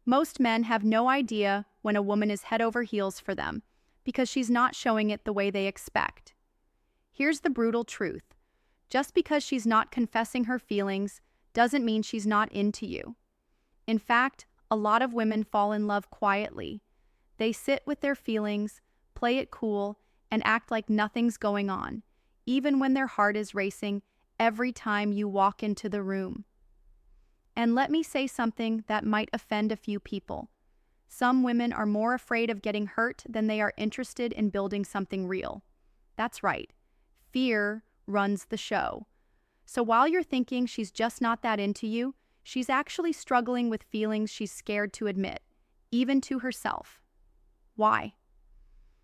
Most men have no idea when a woman is head over heels for them because she's not showing it the way they expect. Here's the brutal truth. Just because she's not confessing her feelings doesn't mean she's not into you. In fact, a lot of women fall in love quietly. They sit with their feelings, play it cool, and act like nothing's going on, even when their heart is racing every time you walk into the room. And let me say something that might offend a few people. Some women are more afraid of getting hurt than they are interested in building something real. That's right. Fear runs the show. So while you're thinking she's just not that into you, she's actually struggling with feelings she's scared to admit, even to herself. Why?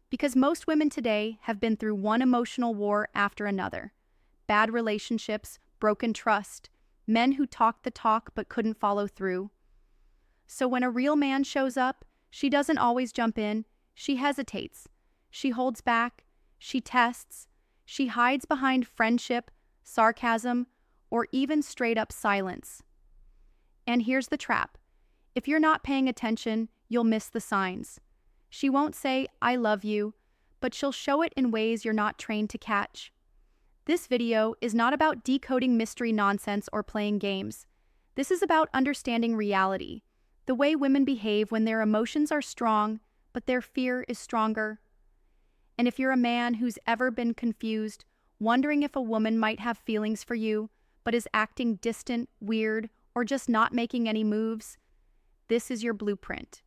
Because most women today have been through one emotional war after another. Bad relationships, broken trust, men who talked the talk but couldn't follow through. So when a real man shows up, she doesn't always jump in. She hesitates. She holds back. She tests. She hides behind friendship, sarcasm, or even straight-up silence. And here's the trap. If you're not paying attention, you'll miss the signs. She won't say, "I love you," but she'll show it in ways you're not trained to catch. This video is not about decoding mystery nonsense or playing games. This is about understanding reality, the way women behave when their emotions are strong, but their fear is stronger. And if you're a man who's ever been confused, wondering if a woman might have feelings for you, but is acting distant, weird, or just not making any moves, this is your blueprint.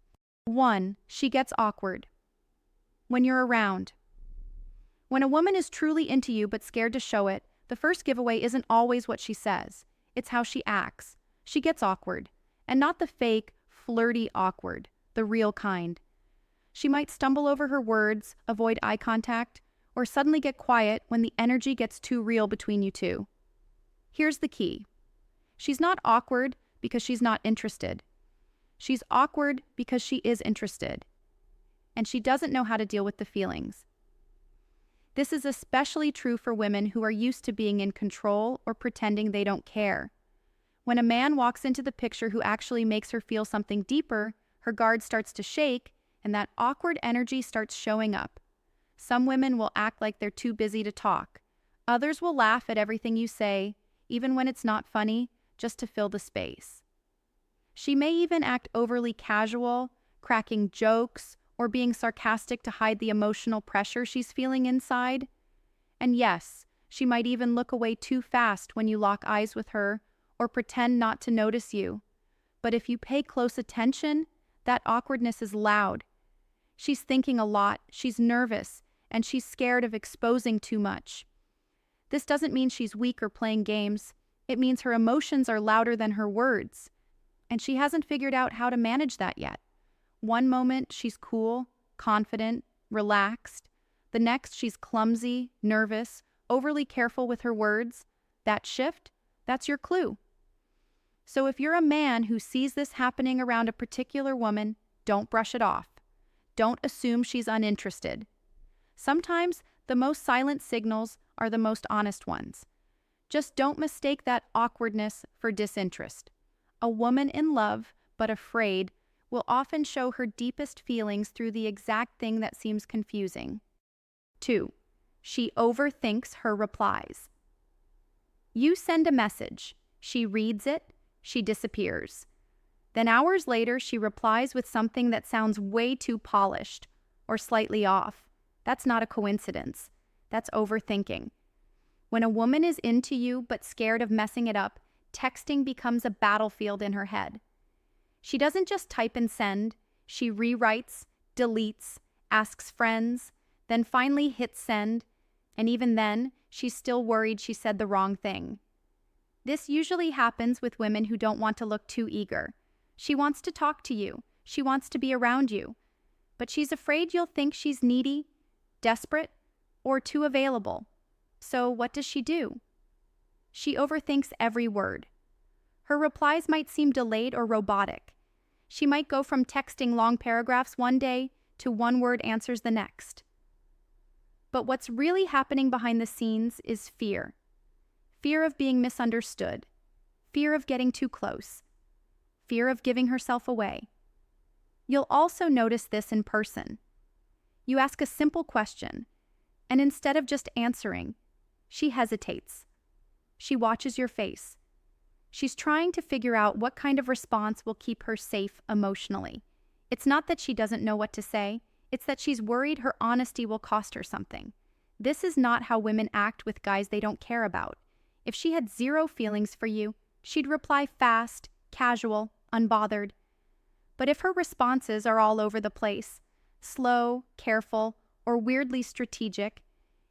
1. She gets awkward. When you're around. When a woman is truly into you but scared to show it, the first giveaway isn't always what she says. It's how she acts. She gets awkward. And not the fake, flirty awkward, the real kind. She might stumble over her words, avoid eye contact, or suddenly get quiet when the energy gets too real between you two. Here's the key. She's not awkward because she's not interested. She's awkward because she is interested. And she doesn't know how to deal with the feelings. This is especially true for women who are used to being in control or pretending they don't care. When a man walks into the picture who actually makes her feel something deeper, her guard starts to shake, and that awkward energy starts showing up. Some women will act like they're too busy to talk. Others will laugh at everything you say, even when it's not funny, just to fill the space. She may even act overly casual, cracking jokes, or being sarcastic to hide the emotional pressure she's feeling inside. And yes, she might even look away too fast when you lock eyes with her, or pretend not to notice you. But if you pay close attention, that awkwardness is loud. She's thinking a lot, she's nervous, and she's scared of exposing too much. This doesn't mean she's weak or playing games. It means her emotions are louder than her words. And she hasn't figured out how to manage that yet. One moment, she's cool, confident, relaxed. The next, she's clumsy, nervous, overly careful with her words. That shift, that's your clue. So if you're a man who sees this happening around a particular woman, don't brush it off. Don't assume she's uninterested. Sometimes the most silent signals are the most honest ones. Just don't mistake that awkwardness for disinterest. A woman in love, but afraid, will often show her deepest feelings through the exact thing that seems confusing. 2. She overthinks her replies. You send a message. She reads it. She disappears. Then hours later, she replies with something that sounds way too polished or slightly off. That's not a coincidence. That's overthinking. When a woman is into you but scared of messing it up, texting becomes a battlefield in her head. She doesn't just type and send. She rewrites, deletes, asks friends, then finally hits send, and even then, she's still worried she said the wrong thing. This usually happens with women who don't want to look too eager. She wants to talk to you. She wants to be around you. But she's afraid you'll think she's needy, desperate, or too available. So what does she do? She overthinks every word. Her replies might seem delayed or robotic. She might go from texting long paragraphs one day to one-word answers the next. But what's really happening behind the scenes is fear. Fear of being misunderstood. Fear of getting too close. Fear of giving herself away. You'll also notice this in person. You ask a simple question, and instead of just answering, she hesitates. She watches your face. She's trying to figure out what kind of response will keep her safe emotionally. It's not that she doesn't know what to say, it's that she's worried her honesty will cost her something. This is not how women act with guys they don't care about. If she had zero feelings for you, she'd reply fast, casual, unbothered. But if her responses are all over the place, slow, careful, or weirdly strategic,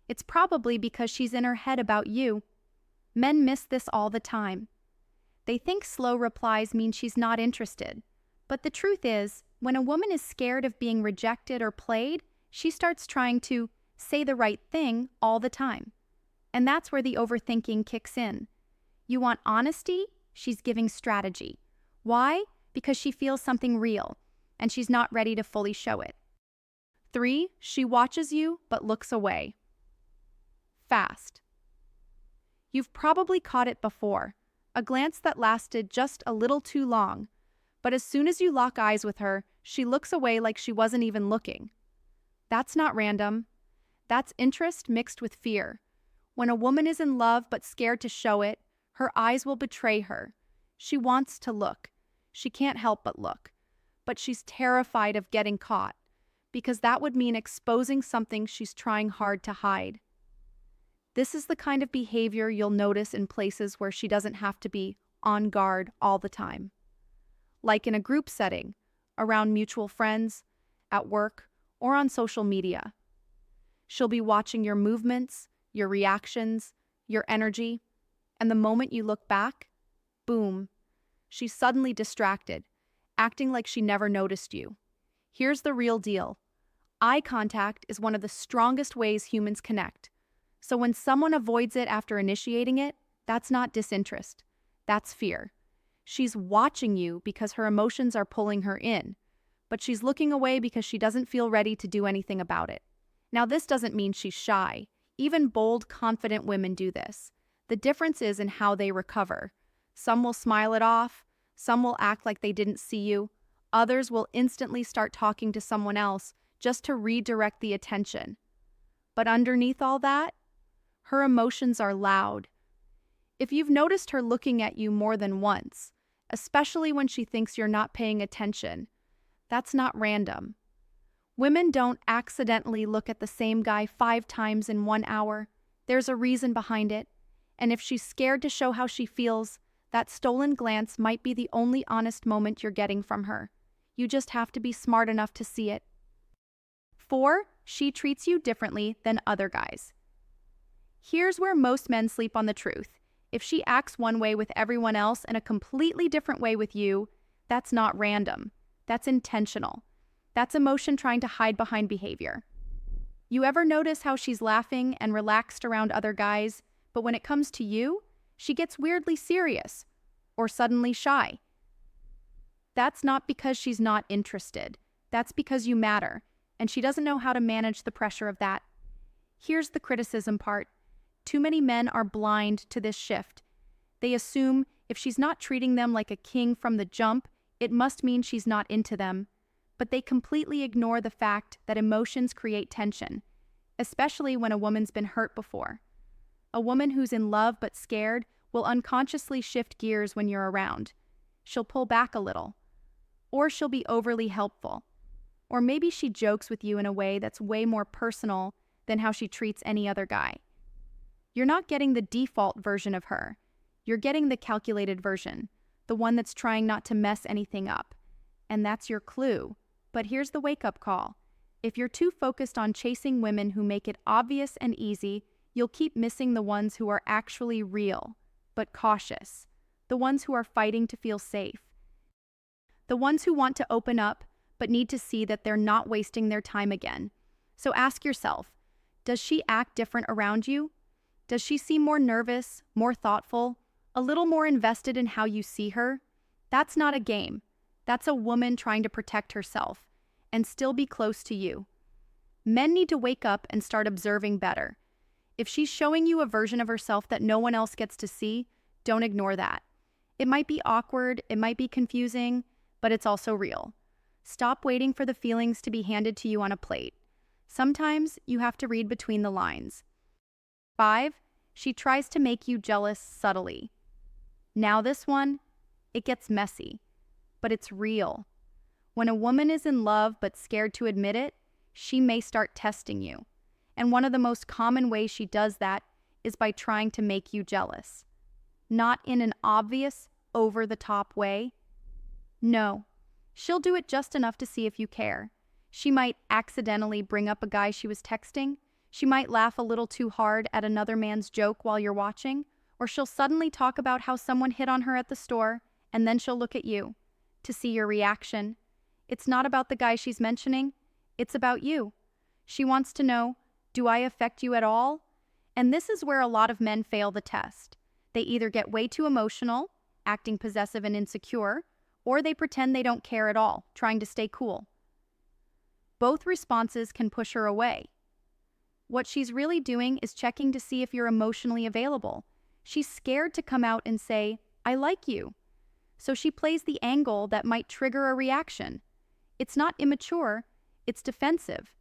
it's probably because she's in her head about you. Men miss this all the time. They think slow replies mean she's not interested. But the truth is, when a woman is scared of being rejected or played, she starts trying to say the right thing all the time. And that's where the overthinking kicks in. You want honesty? She's giving strategy. Why? Because she feels something real, and she's not ready to fully show it. 3, she watches you but looks away. Fast. You've probably caught it before, a glance that lasted just a little too long, but as soon as you lock eyes with her, she looks away like she wasn't even looking. That's not random. That's interest mixed with fear. When a woman is in love but scared to show it, her eyes will betray her. She wants to look. She can't help but look. But she's terrified of getting caught, because that would mean exposing something she's trying hard to hide. This is the kind of behavior you'll notice in places where she doesn't have to be on guard all the time. Like in a group setting, around mutual friends, at work, or on social media. She'll be watching your movements, your reactions, your energy, and the moment you look back, boom, she's suddenly distracted, acting like she never noticed you. Here's the real deal. Eye contact is one of the strongest ways humans connect. So when someone avoids it after initiating it, that's not disinterest. That's fear. She's watching you because her emotions are pulling her in, but she's looking away because she doesn't feel ready to do anything about it. Now, this doesn't mean she's shy. Even bold, confident women do this. The difference is in how they recover. Some will smile it off, some will act like they didn't see you, others will instantly start talking to someone else just to redirect the attention. But underneath all that, her emotions are loud. If you've noticed her looking at you more than once, especially when she thinks you're not paying attention, that's not random. Women don't accidentally look at the same guy 5 times in 1 hour. There's a reason behind it. And if she's scared to show how she feels, that stolen glance might be the only honest moment you're getting from her. You just have to be smart enough to see it. 4, she treats you differently than other guys. Here's where most men sleep on the truth. If she acts one way with everyone else and a completely different way with you, that's not random. That's intentional. That's emotion trying to hide behind behavior. You ever notice how she's laughing and relaxed around other guys, but when it comes to you, she gets weirdly serious or suddenly shy? That's not because she's not interested. That's because you matter, and she doesn't know how to manage the pressure of that. Here's the criticism part. Too many men are blind to this shift. They assume if she's not treating them like a king from the jump, it must mean she's not into them. But they completely ignore the fact that emotions create tension, especially when a woman's been hurt before. A woman who's in love but scared will unconsciously shift gears when you're around. She'll pull back a little. Or she'll be overly helpful. Or maybe she jokes with you in a way that's way more personal than how she treats any other guy. You're not getting the default version of her. You're getting the calculated version, the one that's trying not to mess anything up. And that's your clue. But here's the wake-up call. If you're too focused on chasing women who make it obvious and easy, you'll keep missing the ones who are actually real, but cautious. The ones who are fighting to feel safe. The ones who want to open up, but need to see that they're not wasting their time again. So ask yourself, does she act different around you? Does she seem more nervous, more thoughtful, a little more invested in how you see her? That's not a game. That's a woman trying to protect herself and still be close to you. Men need to wake up and start observing better. If she's showing you a version of herself that no one else gets to see, don't ignore that. It might be awkward, it might be confusing, but it's also real. Stop waiting for the feelings to be handed to you on a plate. Sometimes you have to read between the lines. 5. She tries to make you jealous subtly. Now this one, it gets messy, but it's real. When a woman is in love but scared to admit it, she may start testing you. And one of the most common ways she does that is by trying to make you jealous. Not in an obvious, over-the-top way. No, she'll do it just enough to see if you care. She might accidentally bring up a guy she was texting. She might laugh a little too hard at another man's joke while you're watching. Or she'll suddenly talk about how someone hit on her at the store, and then she'll look at you to see your reaction. It's not about the guy she's mentioning. It's about you. She wants to know, do I affect you at all? And this is where a lot of men fail the test. They either get way too emotional, acting possessive and insecure, or they pretend they don't care at all, trying to stay cool. Both responses can push her away. What she's really doing is checking to see if you're emotionally available. She's scared to come out and say, I like you. So she plays the angle that might trigger a reaction. It's not immature, it's defensive.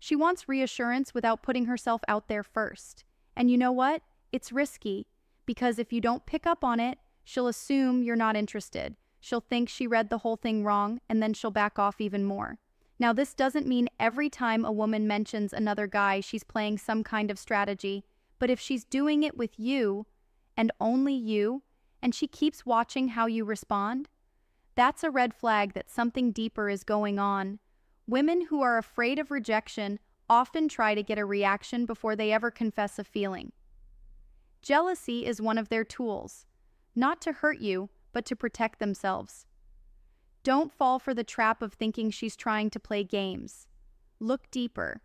She wants reassurance without putting herself out there first. And you know what? It's risky, because if you don't pick up on it, she'll assume you're not interested. She'll think she read the whole thing wrong, and then she'll back off even more. Now, this doesn't mean every time a woman mentions another guy, she's playing some kind of strategy, but if she's doing it with you, and only you, and she keeps watching how you respond, that's a red flag that something deeper is going on. Women who are afraid of rejection often try to get a reaction before they ever confess a feeling. Jealousy is one of their tools, not to hurt you, but to protect themselves. Don't fall for the trap of thinking she's trying to play games. Look deeper.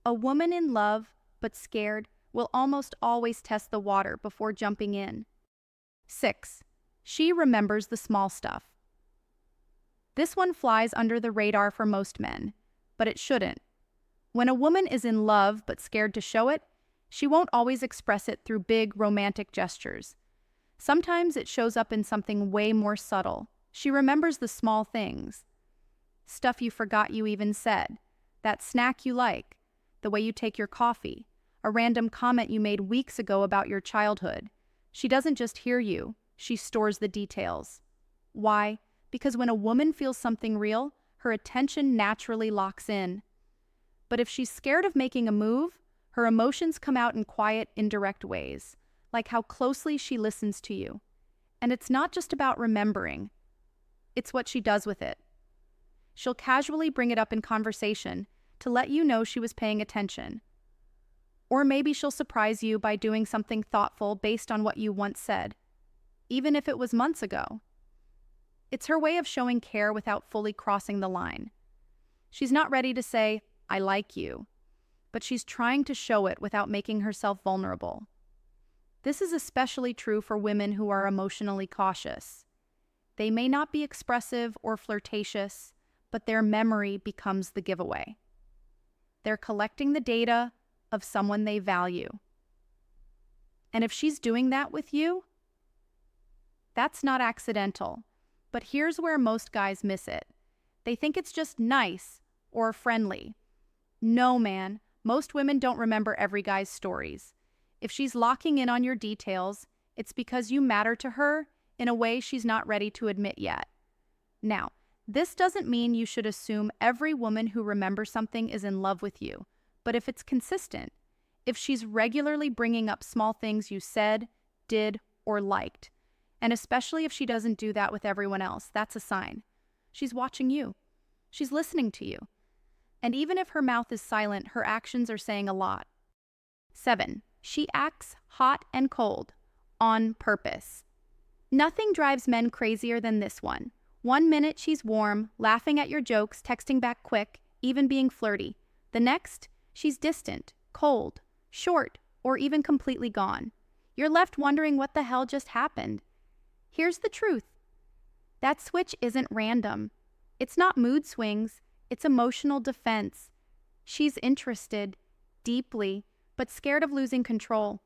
A woman in love, but scared, will almost always test the water before jumping in. 6. She remembers the small stuff. This one flies under the radar for most men, but it shouldn't. When a woman is in love but scared to show it, she won't always express it through big romantic gestures. Sometimes it shows up in something way more subtle. She remembers the small things. Stuff you forgot you even said. That snack you like. The way you take your coffee. A random comment you made weeks ago about your childhood. She doesn't just hear you. She stores the details. Why? Because when a woman feels something real, her attention naturally locks in. But if she's scared of making a move, her emotions come out in quiet, indirect ways, like how closely she listens to you. And it's not just about remembering. It's what she does with it. She'll casually bring it up in conversation to let you know she was paying attention. Or maybe she'll surprise you by doing something thoughtful based on what you once said, even if it was months ago. It's her way of showing care without fully crossing the line. She's not ready to say, I like you, but she's trying to show it without making herself vulnerable. This is especially true for women who are emotionally cautious. They may not be expressive or flirtatious, but their memory becomes the giveaway. They're collecting the data of someone they value. And if she's doing that with you, that's not accidental. But here's where most guys miss it. They think it's just nice or friendly. No, man, most women don't remember every guy's stories. If she's locking in on your details, it's because you matter to her in a way she's not ready to admit yet. Now, this doesn't mean you should assume every woman who remembers something is in love with you, but if it's consistent, if she's regularly bringing up small things you said, did, or liked, and especially if she doesn't do that with everyone else, that's a sign. She's watching you. She's listening to you. And even if her mouth is silent, her actions are saying a lot. 7. She acts hot and cold, on purpose. Nothing drives men crazier than this one. 1 minute she's warm, laughing at your jokes, texting back quick, even being flirty. The next, she's distant, cold, short, or even completely gone. You're left wondering what the hell just happened. Here's the truth. That switch isn't random. It's not mood swings, it's emotional defense. She's interested, deeply, but scared of losing control.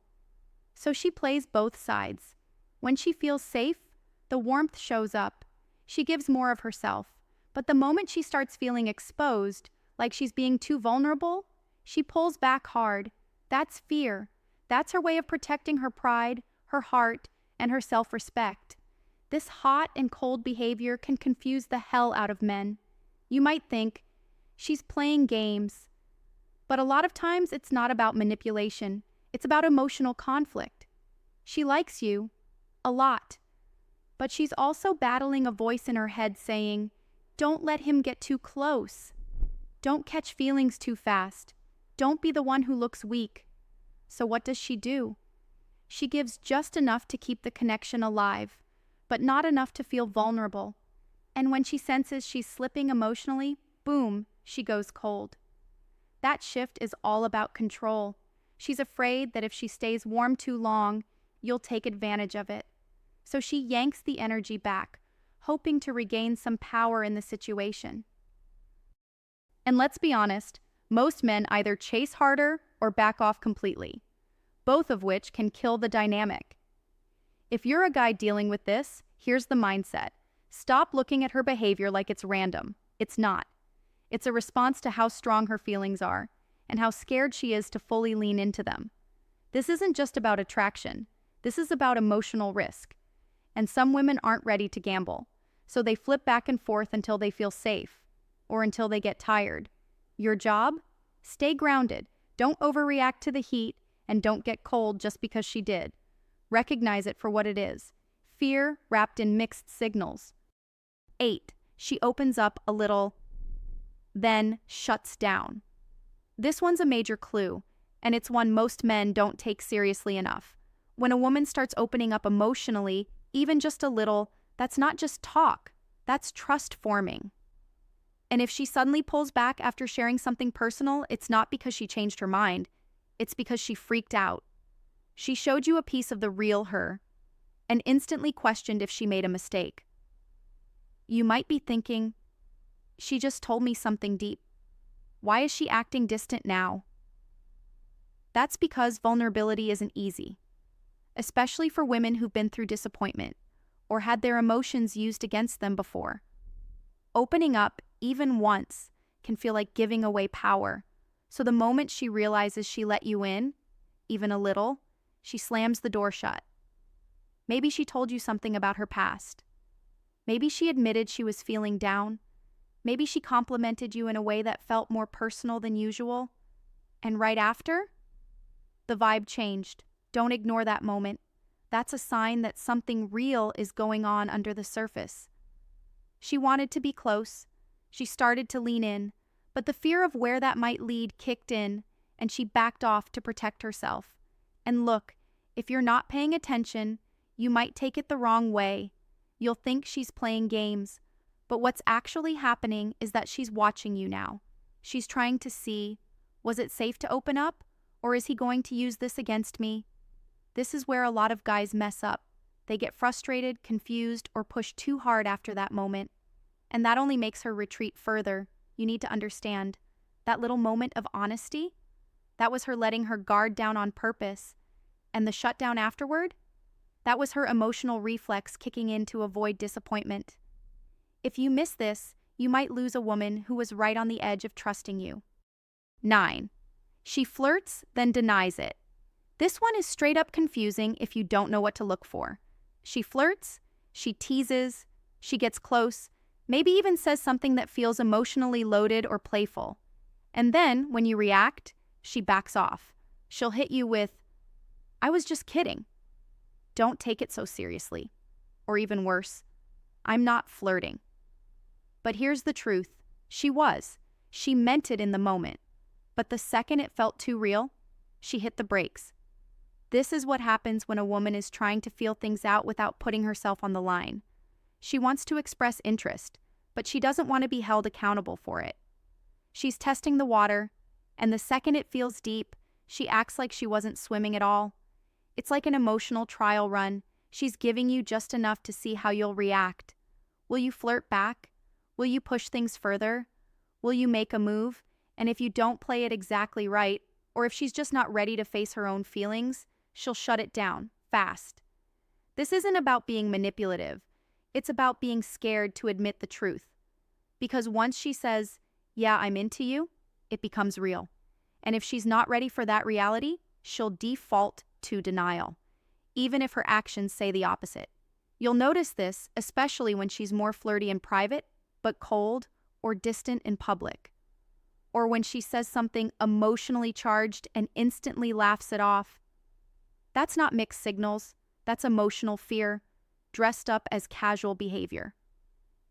So she plays both sides. When she feels safe, the warmth shows up. She gives more of herself. But the moment she starts feeling exposed, like she's being too vulnerable, she pulls back hard. That's fear. That's her way of protecting her pride, her heart, and her self-respect. This hot and cold behavior can confuse the hell out of men. You might think, she's playing games. But a lot of times it's not about manipulation. It's about emotional conflict. She likes you, a lot. But she's also battling a voice in her head saying, don't let him get too close. Don't catch feelings too fast. Don't be the one who looks weak. So what does she do? She gives just enough to keep the connection alive, but not enough to feel vulnerable. And when she senses she's slipping emotionally, boom, she goes cold. That shift is all about control. She's afraid that if she stays warm too long, you'll take advantage of it. So she yanks the energy back, hoping to regain some power in the situation. And let's be honest, most men either chase harder or back off completely, both of which can kill the dynamic. If you're a guy dealing with this, here's the mindset. Stop looking at her behavior like it's random. It's not. It's a response to how strong her feelings are and how scared she is to fully lean into them. This isn't just about attraction. This is about emotional risk. And some women aren't ready to gamble, so they flip back and forth until they feel safe or until they get tired. Your job? Stay grounded. Don't overreact to the heat and don't get cold just because she did. Recognize it for what it is. Fear wrapped in mixed signals. 8. She opens up a little, then shuts down. This one's a major clue, and it's one most men don't take seriously enough. When a woman starts opening up emotionally, even just a little, that's not just talk, that's trust forming. And if she suddenly pulls back after sharing something personal, it's not because she changed her mind, it's because she freaked out. She showed you a piece of the real her and instantly questioned if she made a mistake. You might be thinking, she just told me something deep. Why is she acting distant now? That's because vulnerability isn't easy, especially for women who've been through disappointment or had their emotions used against them before. Opening up, even once, can feel like giving away power. So the moment she realizes she let you in, even a little, she slams the door shut. Maybe she told you something about her past. Maybe she admitted she was feeling down. Maybe she complimented you in a way that felt more personal than usual. And right after, the vibe changed. Don't ignore that moment. That's a sign that something real is going on under the surface. She wanted to be close. She started to lean in, but the fear of where that might lead kicked in, and she backed off to protect herself. And look, if you're not paying attention, you might take it the wrong way. You'll think she's playing games, but what's actually happening is that she's watching you now. She's trying to see, was it safe to open up, or is he going to use this against me? This is where a lot of guys mess up. They get frustrated, confused, or push too hard after that moment. And that only makes her retreat further. You need to understand. That little moment of honesty, that was her letting her guard down on purpose. And the shutdown afterward, that was her emotional reflex kicking in to avoid disappointment. If you miss this, you might lose a woman who was right on the edge of trusting you. 9. She flirts, then denies it. This one is straight up confusing if you don't know what to look for. She flirts, she teases, she gets close, maybe even says something that feels emotionally loaded or playful. And then, when you react, she backs off. She'll hit you with, "I was just kidding. Don't take it so seriously." Or even worse, "I'm not flirting." But here's the truth. She was. She meant it in the moment. But the second it felt too real, she hit the brakes. This is what happens when a woman is trying to feel things out without putting herself on the line. She wants to express interest, but she doesn't want to be held accountable for it. She's testing the water, and the second it feels deep, she acts like she wasn't swimming at all. It's like an emotional trial run. She's giving you just enough to see how you'll react. Will you flirt back? Will you push things further? Will you make a move? And if you don't play it exactly right, or if she's just not ready to face her own feelings, she'll shut it down, fast. This isn't about being manipulative. It's about being scared to admit the truth. Because once she says, "Yeah, I'm into you," it becomes real. And if she's not ready for that reality, she'll default to denial, even if her actions say the opposite. You'll notice this, especially when she's more flirty in private, but cold or distant in public. Or when she says something emotionally charged and instantly laughs it off. That's not mixed signals, that's emotional fear, dressed up as casual behavior.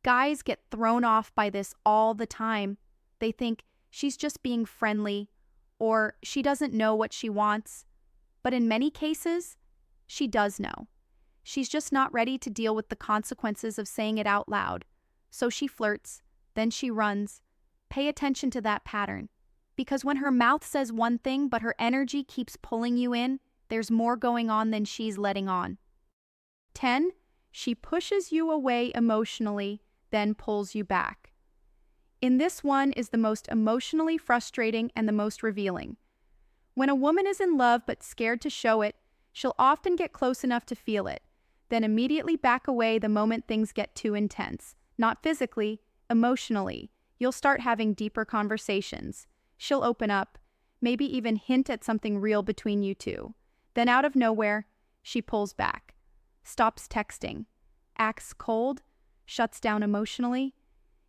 Guys get thrown off by this all the time. They think she's just being friendly, or she doesn't know what she wants. But in many cases, she does know. She's just not ready to deal with the consequences of saying it out loud. So she flirts, then she runs. Pay attention to that pattern. Because when her mouth says one thing but her energy keeps pulling you in, there's more going on than she's letting on. 10. She pushes you away emotionally, then pulls you back. In this one is the most emotionally frustrating and the most revealing. When a woman is in love but scared to show it, she'll often get close enough to feel it, then immediately back away the moment things get too intense. Not physically, emotionally. You'll start having deeper conversations. She'll open up, maybe even hint at something real between you two. Then out of nowhere, she pulls back, stops texting, acts cold, shuts down emotionally.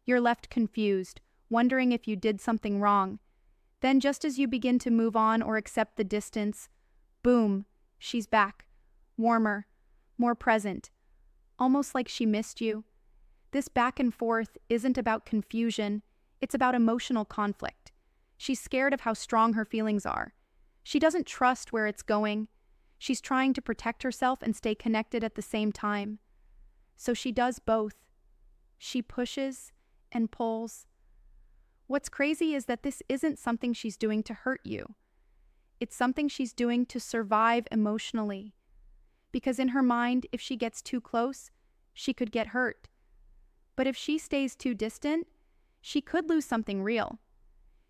You're left confused, wondering if you did something wrong. Then just as you begin to move on or accept the distance, boom, she's back, warmer, more present, almost like she missed you. This back and forth isn't about confusion, it's about emotional conflict. She's scared of how strong her feelings are. She doesn't trust where it's going. She's trying to protect herself and stay connected at the same time. So she does both. She pushes and pulls. What's crazy is that this isn't something she's doing to hurt you. It's something she's doing to survive emotionally. Because in her mind, if she gets too close, she could get hurt. But if she stays too distant, she could lose something real.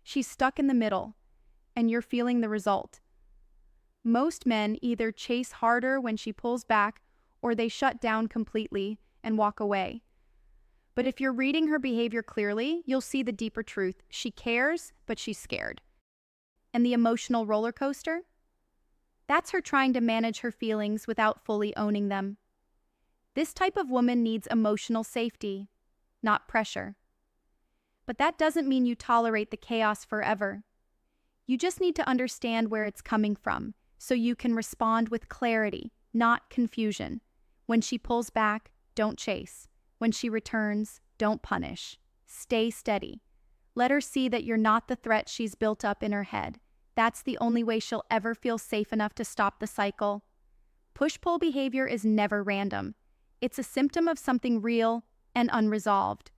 She's stuck in the middle, and you're feeling the result. Most men either chase harder when she pulls back, or they shut down completely and walk away. But if you're reading her behavior clearly, you'll see the deeper truth. She cares, but she's scared. And the emotional roller coaster? That's her trying to manage her feelings without fully owning them. This type of woman needs emotional safety, not pressure. But that doesn't mean you tolerate the chaos forever. You just need to understand where it's coming from, so you can respond with clarity, not confusion. When she pulls back, don't chase. When she returns, don't punish. Stay steady. Let her see that you're not the threat she's built up in her head. That's the only way she'll ever feel safe enough to stop the cycle. Push-pull behavior is never random. It's a symptom of something real and unresolved.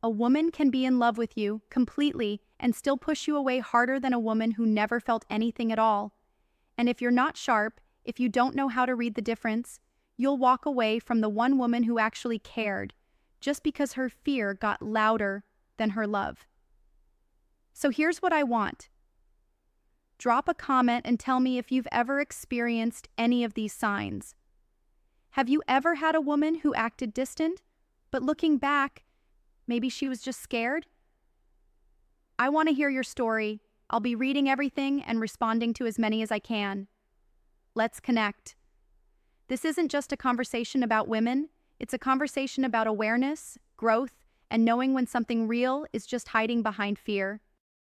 A woman can be in love with you completely and still push you away harder than a woman who never felt anything at all. And if you're not sharp, if you don't know how to read the difference, you'll walk away from the one woman who actually cared, just because her fear got louder than her love. So here's what I want. Drop a comment and tell me if you've ever experienced any of these signs. Have you ever had a woman who acted distant, but looking back, maybe she was just scared? I want to hear your story. I'll be reading everything and responding to as many as I can. Let's connect. This isn't just a conversation about women, it's a conversation about awareness, growth, and knowing when something real is just hiding behind fear.